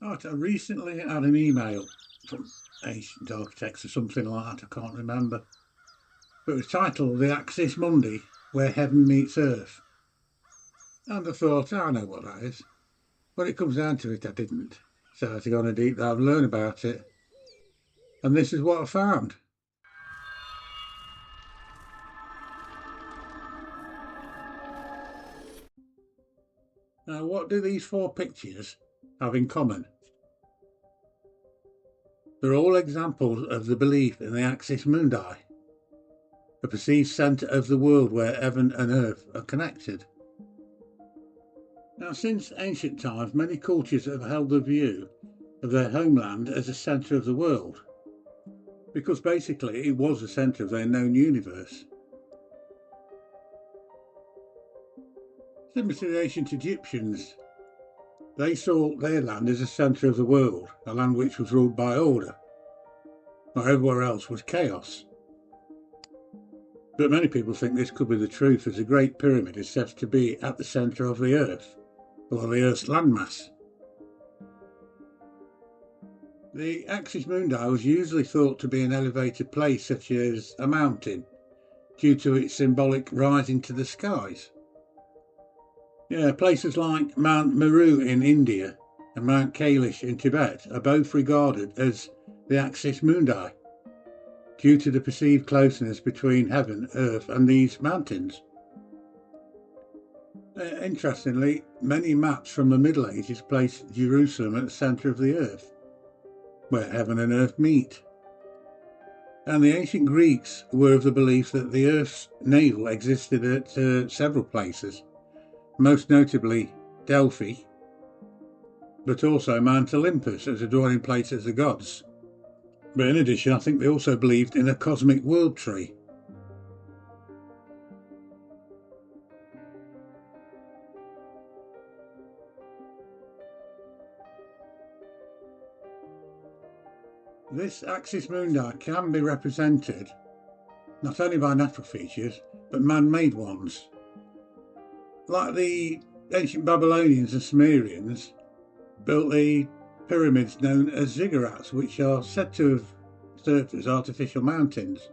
Right, I recently had an email from Ancient Architects or something like that, I can't remember. But it was titled The Axis Mundi, Where Heaven Meets Earth. And I thought, I know what that is. When it comes down to it, I didn't. So I had to go on a deep dive and learn about it. And this is what I found. Now, what do these four pictures have in common? They're all examples of the belief in the Axis Mundi, a perceived centre of the world where heaven and earth are connected. Now, since ancient times, many cultures have held the view of their homeland as a centre of the world, because basically it was the centre of their known universe. Similar to the ancient Egyptians, they saw their land as a centre of the world, a land which was ruled by order, while everywhere else was chaos. But many people think this could be the truth, as the Great Pyramid is said to be at the centre of the Earth, or the Earth's landmass. The Axis Mundi was usually thought to be an elevated place such as a mountain, due to its symbolic rising to the skies. Places like Mount Meru in India and Mount Kailash in Tibet are both regarded as the Axis Mundi, due to the perceived closeness between heaven, earth and these mountains. Interestingly, many maps from the Middle Ages place Jerusalem at the centre of the earth, where heaven and earth meet. And the ancient Greeks were of the belief that the earth's navel existed at several places, most notably Delphi, but also Mount Olympus as a dwelling place of the gods. But in addition, I think they also believed in a cosmic world tree. This Axis Mundi can be represented not only by natural features, but man-made ones. Like the ancient Babylonians and Sumerians built the pyramids known as ziggurats, which are said to have served as artificial mountains.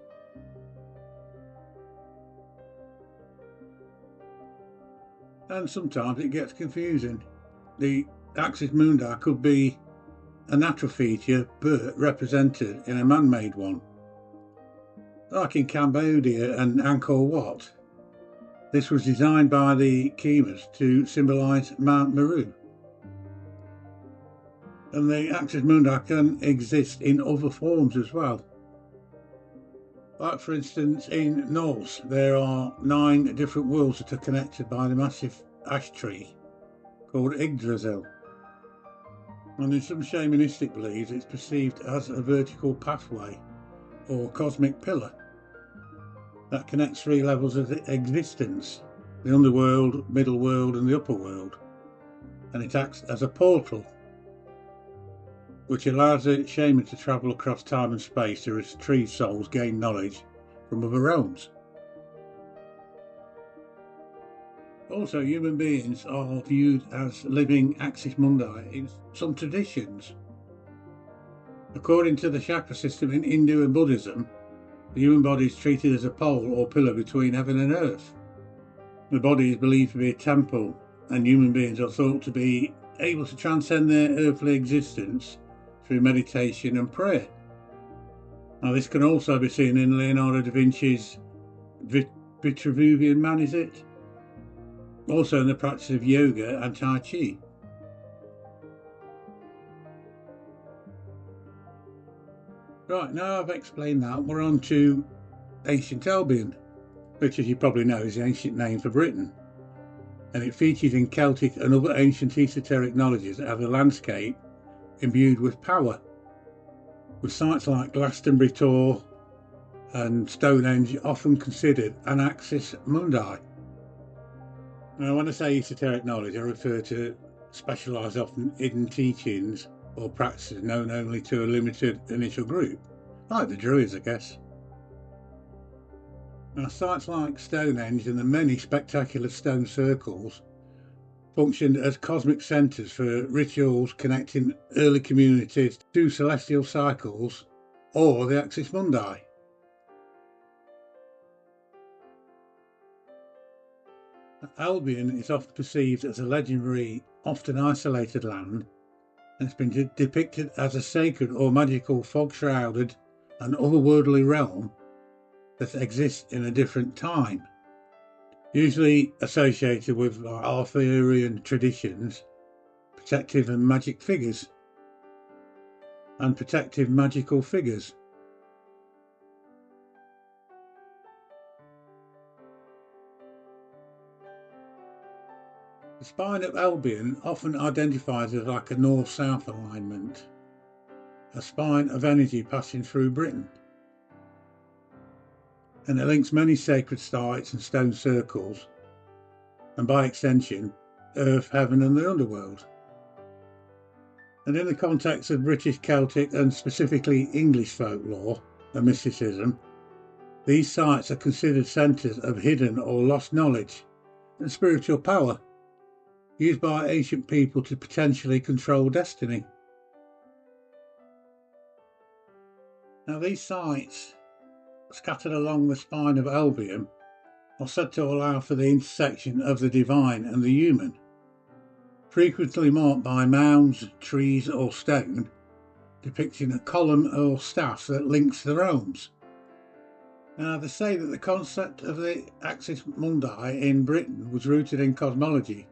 And sometimes it gets confusing. The Axis Mundi could be a natural feature but represented in a man-made one. Like in Cambodia and Angkor Wat. This was designed by the Khmers to symbolise Mount Meru. And the Axis Mundi can exist in other forms as well. Like for instance in Norse, there are 9 different worlds that are connected by the massive ash tree called Yggdrasil. And in some shamanistic beliefs it's perceived as a vertical pathway or cosmic pillar that connects 3 levels of existence: the underworld, middle world and the upper world. And it acts as a portal which allows the shaman to travel across time and space to retrieve souls, gain knowledge from other realms. Also, human beings are viewed as living Axis Mundi in some traditions. According to the chakra system in Hindu and Buddhism, the human body is treated as a pole or pillar between heaven and earth. The body is believed to be a temple, and human beings are thought to be able to transcend their earthly existence through meditation and prayer. Now, this can also be seen in Leonardo da Vinci's Vitruvian Man, is it? Also in the practice of yoga and Tai Chi. Right, now I've explained that, we're on to Ancient Albion, which, as you probably know, is the ancient name for Britain. And it features in Celtic and other ancient esoteric knowledges that have the landscape imbued with power, with sites like Glastonbury Tor and Stonehenge often considered an Axis Mundi. Now, when I say esoteric knowledge, I refer to specialised, often hidden teachings or practices known only to a limited initial group, like the Druids, I guess. Now, sites like Stonehenge and the many spectacular stone circles functioned as cosmic centres for rituals connecting early communities to celestial cycles or the axis mundi. Albion is often perceived as a legendary, often isolated land, and it's been depicted as a sacred or magical fog-shrouded and otherworldly realm that exists in a different time, usually associated with Arthurian traditions, protective magical figures. The spine of Albion often identifies as like a north-south alignment, a spine of energy passing through Britain, and it links many sacred sites and stone circles, and by extension, earth, heaven and the underworld. And in the context of British, Celtic and specifically English folklore and mysticism, these sites are considered centres of hidden or lost knowledge and spiritual power, used by ancient people to potentially control destiny. Now, these sites, scattered along the spine of Albion, are said to allow for the intersection of the divine and the human, frequently marked by mounds, trees or stone, depicting a column or staff that links the realms. Now, they say that the concept of the axis mundi in Britain was rooted in cosmology,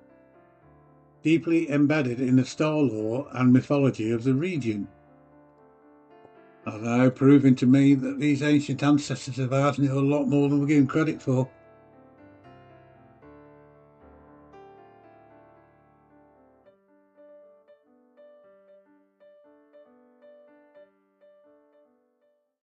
deeply embedded in the star lore and mythology of the region. I don't know, proving to me that these ancient ancestors of ours knew a lot more than we give them credit for.